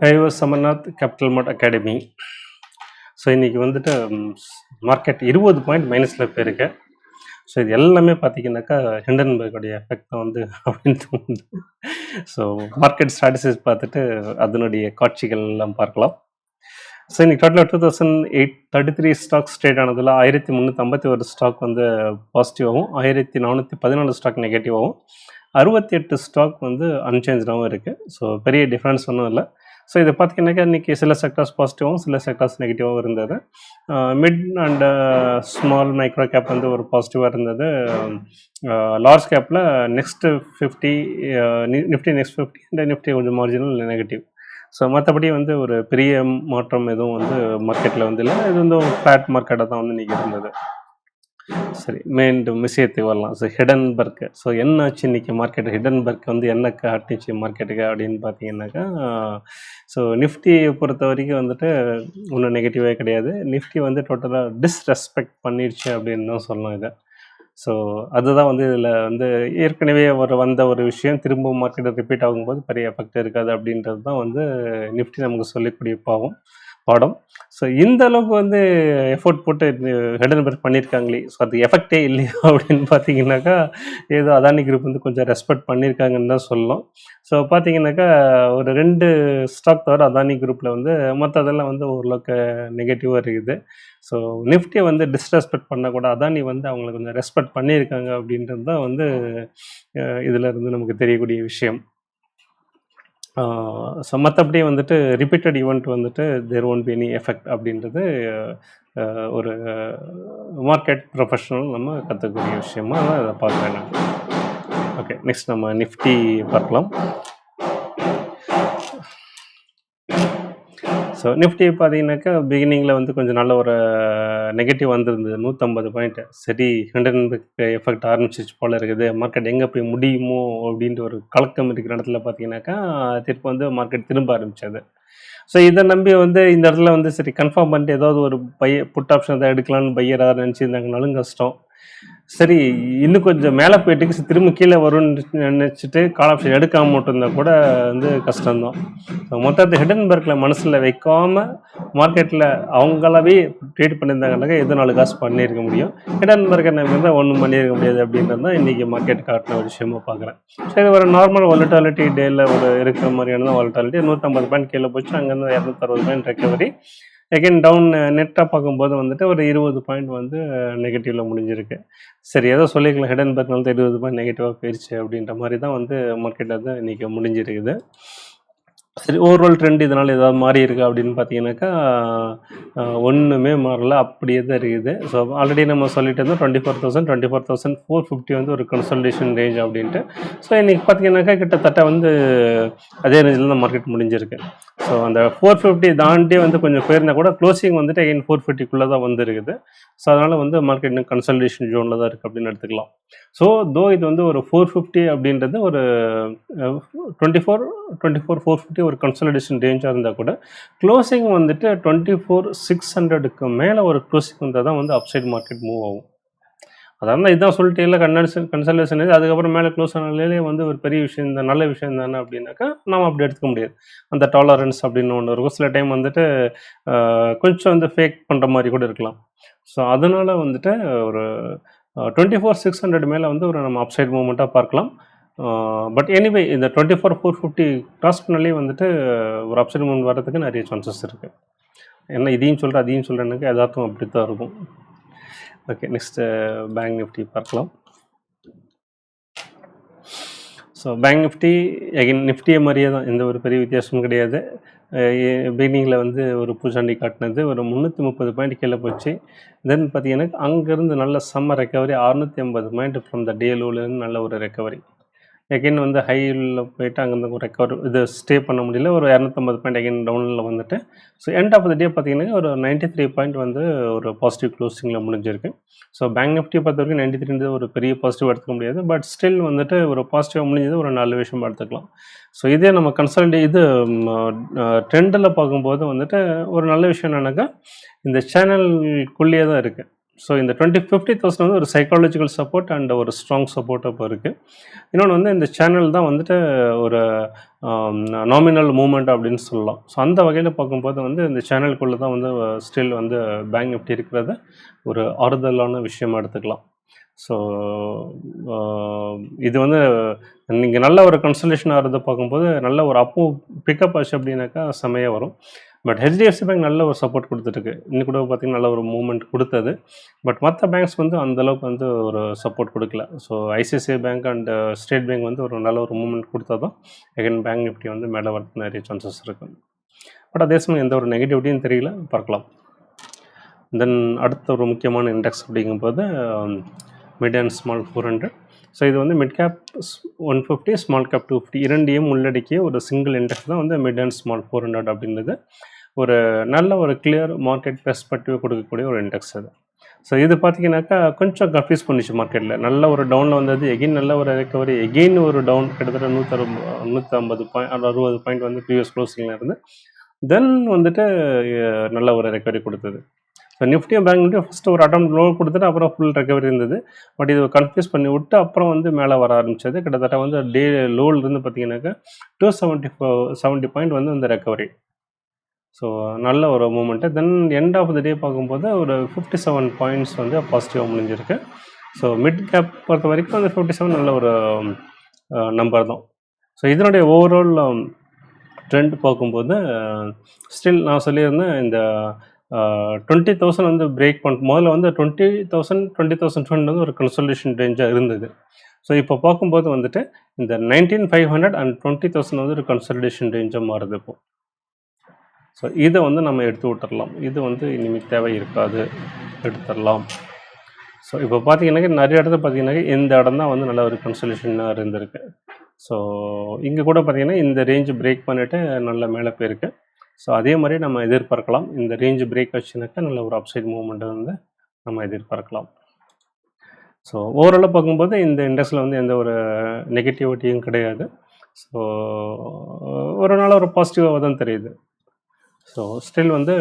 I was Amarnath capital mart academy. So இன்றைக்கி வந்துட்டு market 20 point மைனஸில் போயிருக்கு. ஸோ இது எல்லாமே பார்த்தீங்கன்னாக்கா ஹிண்டன்பர்குடைய எஃபெக்ட் தான் வந்து அப்படின்னு தோணுது. ஸோ மார்க்கெட் ஸ்ட்ராட்டஜிஸ் பார்த்துட்டு அதனுடைய காட்சிகள் எல்லாம் பார்க்கலாம். ஸோ இன்றைக்கி டோட்டலாக 2833 ஸ்டாக்ஸ் ட்ரேட் ஆனதில் 1351 ஸ்டாக் வந்து பாசிட்டிவாகவும் 1414 ஸ்டாக் நெகட்டிவாகவும் 68 ஸ்டாக் வந்து அன்சேஞ்சாகவும் இருக்குது. ஸோ பெரிய டிஃப்ரென்ஸ் ஒன்றும் இல்லை. ஸோ இதை பார்த்தீங்கன்னாக்கா இன்றைக்கி சில செக்டர்ஸ் பாசிட்டிவாகவும் சில செக்டர்ஸ் நெகட்டிவாகவும் இருந்தது. Mid and small micro gap வந்து ஒரு பாசிட்டிவாக இருந்தது. லார்ஜ் கேப்பில் நெக்ஸ்ட்டு 50 நிஃப்டி நெக்ஸ்ட் 50 இந்த நிஃப்டி கொஞ்சம் மார்ஜினல் நெகட்டிவ். ஸோ மற்றபடி வந்து ஒரு பெரிய மாற்றம் எதுவும் வந்து மார்க்கெட்டில் வந்து இல்லை. இது வந்து ஒரு ஃப்ளாட் மார்க்கெட்டாக தான் வந்து இன்றைக்கி இருந்தது. சரி, மீண்டும் விஷயத்துக்கு வரலாம். ஸோ ஹிடன்பர்க், ஸோ என்ன ஆச்சு இன்றைக்கி மார்க்கெட்டு? ஹிடன்பர்க் வந்து என்ன காட்டுச்சு மார்க்கெட்டுக்கு அப்படின்னு பார்த்தீங்கன்னாக்கா, ஸோ நிஃப்டியை பொறுத்த வரைக்கும் வந்துட்டு ஒன்றும் நெகட்டிவே கிடையாது. நிஃப்டி வந்து டோட்டலாக டிஸ்ரெஸ்பெக்ட் பண்ணிடுச்சு அப்படின்னு தான் சொல்லலாம் இதை. ஸோ அதுதான் வந்து இதில் வந்து ஏற்கனவே வந்த ஒரு விஷயம் திரும்பவும் மார்க்கெட்டை ரிப்பீட் ஆகும்போது பெரிய எஃபெக்ட் இருக்காது அப்படின்றது தான் வந்து நிஃப்டி நமக்கு சொல்லக்கூடிய பாடம். ஸோ இந்த அளவுக்கு வந்து எஃபோர்ட் போட்டு ஹிடன்பர்க் பண்ணியிருக்காங்களே, ஸோ அது எஃபெக்டே இல்லையா அப்படின்னு பார்த்தீங்கன்னாக்கா, ஏதோ அதானி குரூப் வந்து கொஞ்சம் ரெஸ்பெக்ட் பண்ணியிருக்காங்கன்னு தான் சொல்லலாம். ஸோ பார்த்தீங்கன்னாக்கா ஒரு 2 ஸ்டாக் தவிர அதானி குரூப்பில் வந்து மற்றதெல்லாம் வந்து ஓரளவுக்கு நெகட்டிவாக இருக்குது. ஸோ நிஃப்டியை வந்து டிஸ்ரெஸ்பெக்ட் பண்ணக்கூடாது, அதானி வந்து அவங்களை கொஞ்சம் ரெஸ்பெக்ட் பண்ணியிருக்காங்க அப்படின்றது தான் வந்து இதில் இருந்து நமக்கு தெரியக்கூடிய விஷயம். ஸோ மற்றபடி வந்துட்டு ரிப்பீட்டட் ஈவெண்ட் வந்துட்டு there won't be any effect அப்படின்றது ஒரு மார்க்கெட் ப்ரொஃபஷனல் நம்ம கற்றுக்கக்கூடிய விஷயமா அதை பார்க்குறேன் நான். ஓகே, நெக்ஸ்ட் நம்ம நிஃப்டி பார்க்கலாம். ஸோ நிஃப்டி பார்த்தீங்கன்னாக்கா பிகினிங்கில் வந்து கொஞ்சம் நல்ல ஒரு நெகட்டிவ் வந்திருந்தது, 150 பாயிண்ட். சரி, ஹிண்டன்பர்க் எஃபெக்ட் ஆரம்பிச்சிச்சு போல் இருக்குது, மார்க்கெட் எங்கே போய் முடியுமோ அப்படின்ட்டு ஒரு கலக்கம் இருக்கிற இடத்துல பார்த்தீங்கன்னாக்கா திருப்பி வந்து மார்க்கெட் திரும்ப ஆரம்பித்தது. ஸோ இதை நம்பி வந்து இந்த இடத்துல வந்து சரி கன்ஃபார்ம் பண்ணிட்டு ஏதாவது ஒரு புட் ஆப்ஷன் தான் எடுக்கலான்னு பையர் ஏதாவது நினச்சிருந்தாங்கனாலும் கஷ்டம். சரி, இன்னும் கொஞ்சம் மேலே போயிட்டு திரும்ப கீழே வரும்னு நினச்சிட்டு கால் ஆப்ஷன் எடுக்காமல் மட்டும்தான் கூட வந்து கஷ்டம்தான். ஸோ மொத்தத்தை ஹிடன்பர்க்கில் மனசில் வைக்காமல் மார்க்கெட்டில் அவங்களாவே ட்ரேட் பண்ணியிருந்தாங்கன்னாக்கா எது 4 காசு பண்ணியிருக்க முடியும். ஹிடன்பர்க்கை நம்ம தான் ஒன்றும் பண்ணியிருக்க முடியாது அப்படின்றது தான் இன்றைக்கி மார்க்கெட் காட்டின ஒரு விஷயமா பார்க்குறேன். சரி, ஒரு நார்மல் வாலட்டாலிட்டி டேயில் ஒரு இருக்கிற மாதிரியான தான் வாலட்டாலிட்டி. 150 பாயிண்ட் கீழே போச்சு, அங்கேருந்து 260 பாயிண்ட் ரெக்கவரி. அகெயின் டவுன் நெட்டாக பார்க்கும்போது வந்துட்டு ஒரு 20 பாயிண்ட் வந்து நெகட்டிவில் முடிஞ்சிருக்கு. சரி, ஏதோ சொல்லிக்கலாம் ஹிடன்பர்க்னால தான் 20 பாயிண்ட் நெகட்டிவாக போயிடுச்சு அப்படின்ற மாதிரி தான் வந்து மார்க்கெட் வந்து இன்றைக்கி முடிஞ்சிருக்குது. சரி, ஓவரால் ட்ரெண்ட் இதனால் ஏதாவது மாறி இருக்கா அப்படின்னு பார்த்தீங்கன்னாக்கா ஒன்றுமே மாறல, அப்படியே தான் இருக்குது. ஸோ ஆல்ரெடி நம்ம சொல்லிட்டு இருந்தோம் 24,450 வந்து ஒரு கன்சல்டேஷன் ரேஞ்ச் அப்படின்ட்டு. ஸோ இன்றைக்கி பார்த்தீங்கன்னாக்கா கிட்டத்தட்ட வந்து அதே ரேஞ்சில் தான் மார்க்கெட் முடிஞ்சிருக்கு. ஸோ அந்த 450 தாண்டி வந்து கொஞ்சம் போயிருந்தால் கூட க்ளோசிங் வந்துட்டு அகைன் 450 தான் வந்துருக்குது. ஸோ அதனால் வந்து மார்க்கெட் இன்னும் கன்சல்டேஷன் ஜோனில் தான் இருக்குது அப்படின்னு எடுத்துக்கலாம். ஸோ இது வந்து ஒரு 450 அப்படின்றது ஒரு 450 ஒரு கன்சல்டேஷன் ரேஞ்சாக இருந்தால் கூட க்ளோசிங் வந்துட்டு 24,600க்கு மேலே ஒரு க்ளோசிங் வந்தால் தான் வந்து அப்சைட் மார்க்கெட் மூவ் ஆகும். அதான் இதுதான் சொல்லிட்டு இல்லை கன்சல்டேஷன் இது அதுக்கப்புறம் மேலே க்ளோஸ் ஆனாலே வந்து ஒரு பெரிய விஷயம் தான், நல்ல விஷயம் தானே அப்படின்னாக்கா நம்ம அப்படி எடுத்துக்க முடியாது. அந்த டாலரன்ஸ் அப்படின்னு ஒன்று இருக்கும். சில டைம் வந்துட்டு கொஞ்சம் வந்து ஃபேக் பண்ணுற மாதிரி கூட இருக்கலாம். ஸோ அதனால் வந்துட்டு ஒரு 24,600 மேலே வந்து ஒரு நம்ம அப்சைட் மூவ்மெண்ட்டாக பார்க்கலாம். பட் எனிவே இந்த 24,450 கிராஸ் பண்ணாலே வந்துட்டு ஒரு அப்சைட் மூவ்மெண்ட் வர்றதுக்கு நிறைய சான்சஸ் இருக்குது. ஏன்னா இதையும் சொல்கிறேன் அதையும் சொல்கிறேன்னாக்கா எதார்த்தம் அப்படி தான் இருக்கும். ஓகே, நெக்ஸ்ட்டு பேங்க் நிஃப்டி பார்க்கலாம். ஸோ பேங்க் நிஃப்டி அகைன் நிஃப்டியை மாதிரியே தான், எந்த ஒரு பெரிய வித்தியாசமும் கிடையாது. பிகினிங்கில் வந்து ஒரு பூச்சாண்டி காட்டினது ஒரு 330 பாயிண்ட் கீழே போச்சு. தென் பார்த்தீங்கன்னா அங்கேருந்து நல்ல செம்ம ரெக்கவரி, 680 பாயிண்ட் ஃப்ரம் த டே லோலேருந்து நல்ல ஒரு ரெக்கவரி. எகைன் வந்து ஹையில் போயிட்டு அங்கேருந்து ஒரு ரெக்கவர் இது ஸ்டே பண்ண முடியல, ஒரு 250 பாயிண்ட் எகைன் டவுனில் வந்துட்டு. ஸோ எண்ட் ஆஃப் த டே பார்த்தீங்கன்னா ஒரு 93 பாயிண்ட் வந்து ஒரு பாசிட்டிவ் க்ளோசிங்கில் முடிஞ்சிருக்கு. ஸோ பேங்க் நிஃப்டி பொறுத்த வரைக்கும் 93 ஒரு பெரிய பாசிட்டிவ் எடுத்துக்க முடியாது, பட் ஸ்டில் வந்துட்டு ஒரு பாசிட்டிவாக முடிஞ்சது ஒரு 4 விஷயம் எடுத்துக்கலாம். ஸோ இதே நம்ம ட்ரெண்டில் பார்க்கும்போது வந்துட்டு ஒரு நல்ல விஷயம் என்னன்னாக்கா இந்த சேனல்குள்ளேயே தான் இருக்குது. ஸோ இந்த 50,000 வந்து ஒரு சைக்காலஜிக்கல் சப்போர்ட் அண்ட் ஒரு ஸ்ட்ராங் சப்போர்ட் இப்போ இருக்குது. இன்னொன்று வந்து இந்த சேனல் தான் வந்துட்டு ஒரு நாமினல் மூவ்மெண்ட் அப்படின்னு சொல்லலாம். ஸோ அந்த வகையில் பார்க்கும்போது வந்து இந்த சேனலுக்குள்ளே தான் வந்து ஸ்டில் வந்து பேங்க் நிஃப்டி இருக்கிறத ஒரு ஆறுதலான விஷயமா எடுத்துக்கலாம். ஸோ இது வந்து நீங்கள் நல்ல ஒரு கன்சல்டேஷன் ஆகிறத பார்க்கும்போது நல்ல ஒரு அப்போ பிக்கப் ஆச்சு அப்படின்னாக்கா செமையாக வரும். பட் ஹெச்டிஎஃப்சி பேங்க் நல்ல ஒரு சப்போர்ட் கொடுத்துருக்கு. இன்னும் கூட பார்த்திங்கன்னா நல்ல ஒரு மூவ்மெண்ட் கொடுத்தது. பட் மற்ற பேங்க்ஸ் வந்து அந்தளவுக்கு வந்து ஒரு சப்போர்ட் கொடுக்கல. So ICICI bank and state bank வந்து ஒரு நல்ல ஒரு மூவ்மெண்ட் கொடுத்தா தான் எகைன் பேங்க் நிஃப்டி வந்து மேலே வரதுக்கு நிறைய சான்சஸ் இருக்குது. பட் அதே சமயம் எந்த ஒரு நெகட்டிவிட்டியும் தெரியல, பார்க்கலாம். தென் அடுத்த ஒரு முக்கியமான இண்டெக்ஸ் அப்படிங்கும்போது மிட் அண்ட் ஸ்மால் 400. ஸோ இது வந்து மிட் கேப் 150, ஸ்மால் கேப் 250 இரண்டையும் உள்ளடக்கிய ஒரு சிங்கிள் இண்டெக்ஸ் தான் வந்து மிட் அண்ட் ஸ்மால் 400 அப்படின்றது. ஒரு நல்ல ஒரு கிளியர் மார்க்கெட் பெர்ஸ்பெக்டிவ் கொடுக்கக்கூடிய ஒரு இண்டெக்ஸ் அது. ஸோ இது பார்த்தீங்கன்னாக்கா கொஞ்சம் கன்ஃபியூஸ் பண்ணிச்சு மார்க்கெட்டில். நல்ல ஒரு டவுனில் வந்தது, எகெயின் நல்ல ஒரு ரெக்கவரி, எகெயின் ஒரு டவுன் கிட்டத்தட்ட 150 பாயிண்ட் வந்து ப்ரீவியஸ் க்ளோசிங்கில் இருந்து தென் வந்துட்டு நல்ல ஒரு ரெக்கவரி கொடுத்தது. ஸோ நிஃப்டியும் பேங்க் நிஃப்டியும் ஃபஸ்ட்டு ஒரு அட்டம் லோ கொடுத்துட்டு அப்புறம் ஃபுல் ரெக்கவரி இருந்தது. பட் இது கன்ஃபியூஸ் பண்ணி விட்டு அப்புறம் வந்து மேலே வர ஆரம்பித்தது. கிட்டத்தட்ட வந்து டே லோவிலிருந்து பார்த்தீங்கன்னாக்கா 270 பாயிண்ட் வந்து அந்த ரெக்கவரி. ஸோ நல்ல ஒரு moment. Then end of the day பார்க்கும்போது ஒரு 57 பாயிண்ட்ஸ் வந்து பாசிட்டிவாக முடிஞ்சிருக்கு. ஸோ மிட் கேப் பொறுத்த வரைக்கும் அந்த 57 நல்ல ஒரு நம்பர் தான். ஸோ இதனுடைய ஓவரால் ட்ரெண்ட் பார்க்கும்போது ஸ்டில் நான் சொல்லியிருந்தேன் இந்த 20,000 வந்து பிரேக் முதல்ல வந்து 20,000 வந்து ஒரு கன்சல்டேஷன் ரேஞ்சாக இருந்தது. ஸோ இப்போ பார்க்கும்போது வந்துட்டு இந்த 19,500 அண்ட் 20,000 வந்து ஒரு கன்சல்டேஷன் ரேஞ்சாக மாறுது இப்போ. ஸோ இதை வந்து நம்ம எடுத்து விட்டுடலாம். இது வந்து இனிமேல் தேவை இருக்காது, எடுத்துடலாம். ஸோ இப்போ பார்த்தீங்கன்னாக்கா நிறைய இடத்துல பார்த்தீங்கன்னாக்கா இந்த இடம் தான் வந்து நல்ல ஒரு கன்சல்டேஷனாக இருந்திருக்கு. ஸோ இங்கே கூட பார்த்தீங்கன்னா இந்த ரேஞ்சு பிரேக் பண்ணிவிட்டு நல்ல மேலே போயிருக்கு. ஸோ அதே மாதிரி நம்ம எதிர்பார்க்கலாம். இந்த ரேஞ்சு பிரேக் ஆச்சுனாக்கா நல்ல ஒரு அப்சைட் மூவ்மெண்ட் வந்து நம்ம எதிர்பார்க்கலாம். ஸோ ஓவராலாக பார்க்கும்போது இந்த இண்டெக்ஸில் வந்து எந்த ஒரு நெகட்டிவிட்டியும் கிடையாது. ஸோ ஒரு நாள் ஒரு பாசிட்டிவாக தான் தெரியுது. ஸோ ஸ்டில் வந்து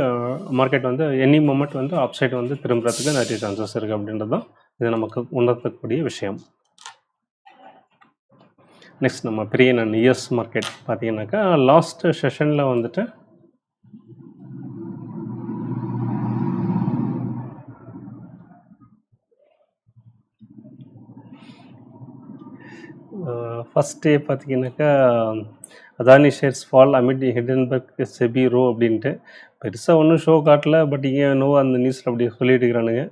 மார்க்கெட் வந்து எனி மொமெண்ட் வந்து அப்சைட் வந்து திரும்புறதுக்கு நிறைய சான்சஸ் இருக்குது அப்படின்றது தான் இது நமக்கு உணர்த்தக்கூடிய விஷயம். நெக்ஸ்ட் நம்ம பெரிய யூஎஸ் மார்க்கெட் பார்த்தீங்கன்னாக்கா லாஸ்ட் செஷனில் வந்துட்டு ஃபஸ்ட் டே பார்த்தீங்கன்னாக்கா Adani shares fall amid Hindenburg SEBI row அப்படின்ட்டு பெருசாக ஒன்றும் ஷோ காட்டல. பட் இங்கே நோ அந்த நியூஸில் அப்படி சொல்லிட்டு இருக்கிறானுங்க.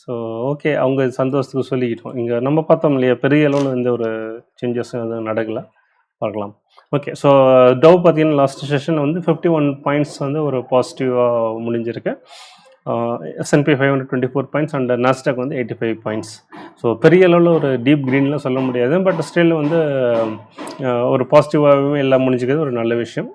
ஸோ ஓகே, அவங்க சந்தோஷத்துக்கு சொல்லிக்கிட்டோம். இங்கே நம்ம பார்த்தோம் இல்லையா, பெரிய அளவில் எந்த ஒரு சேஞ்சஸும் எதுவும் நடக்கலை, பார்க்கலாம். ஓகே, ஸோ டவ் பார்த்தீங்கன்னா லாஸ்ட் செஷன் வந்து 51 பாயிண்ட்ஸ் வந்து ஒரு பாசிட்டிவாக முடிஞ்சிருக்கு. S&P 500 24 பாயிண்ட்ஸ் அண்ட் நாஸ்டாக் வந்து 85 பாயிண்ட்ஸ். ஸோ பெரிய அளவில் ஒரு டீப் க்ரீன்லாம் சொல்ல முடியாது. பட் ஸ்டில் வந்து ஒரு பாசிட்டிவாகவே எல்லாம் முடிஞ்சுக்கிறது ஒரு நல்ல விஷயம்.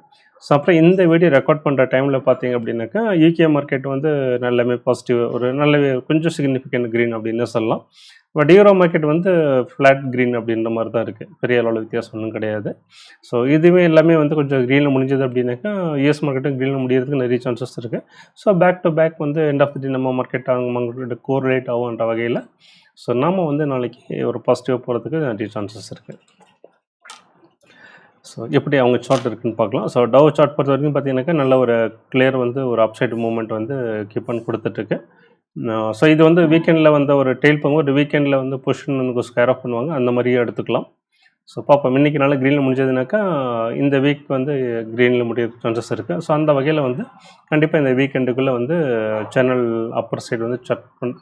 ஸோ அப்புறம் இந்த வீடியோ ரெக்கார்ட் பண்ணுற டைமில் பார்த்தீங்க அப்படின்னாக்கா யூகே மார்க்கெட் வந்து நல்லாமே பாசிட்டிவ், ஒரு நல்ல கொஞ்சம் சிக்னிஃபிகண்ட் க்ரீன் அப்படின்னு சொல்லலாம். பட் யூரோ மார்க்கெட் வந்து ஃப்ளாட் க்ரீன் அப்படின்ற மாதிரி தான் இருக்குது, பெரிய அளவில் வித்தியாசம் ஒன்றும் கிடையாது. ஸோ இதுவே எல்லாமே வந்து கொஞ்சம் க்ரீனில் முடிஞ்சது அப்படின்னாக்கா யூஎஸ் மார்க்கெட்டும் க்ரீனில் முடியறதுக்கு நிறைய சான்சஸ் இருக்குது. ஸோ பேக் டு பேக் வந்து எண்ட் ஆஃப் தி டே நம்ம மார்க்கெட் அவங்க மார்க்கெட் கோரிலேட் ஆகுன்ற வகையில் ஸோ நாம் வந்து நாளைக்கு ஒரு பாசிட்டிவாக போகிறதுக்கு நிறைய சான்சஸ் இருக்குது. ஸோ எப்படி அவங்க சார்ட் இருக்குதுன்னு பார்க்கலாம். ஸோ டவ் சார்ட் பொறுத்த வரைக்கும் பார்த்தீங்கன்னாக்கா நல்ல ஒரு கிளியர் வந்து ஒரு அப்சைட் மூவ்மெண்ட் வந்து கீப் ஆன் கொடுத்துட்ருக்கு. ஸோ இது வந்து வீக்கெண்டில் வந்த ஒரு டெயில் போங்க, ஒரு வீக்கெண்டில் வந்து பொசிஷன் வந்து ஸ்கொயர் ஆஃப் பண்ணுவாங்க, அந்த மாதிரியே எடுத்துக்கலாம். ஸோ பார்ப்போம், இன்றைக்கி நாள் க்ரீனில் முடிஞ்சதுனாக்கா இந்த வீக் வந்து க்ரீனில் முடிய சான்சஸ் இருக்குது. ஸோ அந்த வகையில் வந்து கண்டிப்பாக இந்த வீக்கெண்டுக்குள்ளே வந்து சேனல் அப்பர் சைடு வந்து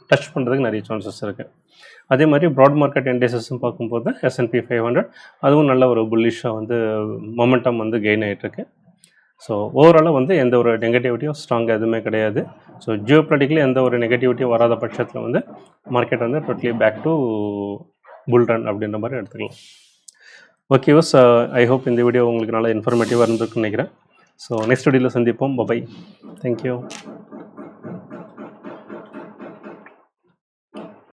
டச் பண்ணுறதுக்கு நிறைய சான்சஸ் இருக்குது. அதே மாதிரி ப்ராட் மார்க்கெட் இண்டெக்ஸஸும் பார்க்கும்போது S&P 500 அதுவும் நல்ல ஒரு புல்லிஷாக வந்து மொமெண்டம் வந்து கெயின் ஆகிட்டுருக்கு. ஸோ ஓவராலாக வந்து எந்த ஒரு நெகட்டிவிட்டியும் ஸ்ட்ராங்காக எதுவுமே கிடையாது. ஸோ ஜியோபொலிட்டிக்கலி எந்த ஒரு நெகட்டிவிட்டியும் வராத பட்சத்தில் வந்து மார்க்கெட் வந்து totally back to full run அப்படின்ற மாதிரி எடுத்துக்கலாம். ஓகே வாஸ், ஐ ஹோப் இந்த வீடியோ உங்களுக்கு நல்லா இன்ஃபர்மேட்டிவாக இருந்திருக்குன்னு நினைக்கிறேன். ஸோ நெக்ஸ்ட் வீடியோவில் சந்திப்போம். Bye, thank you.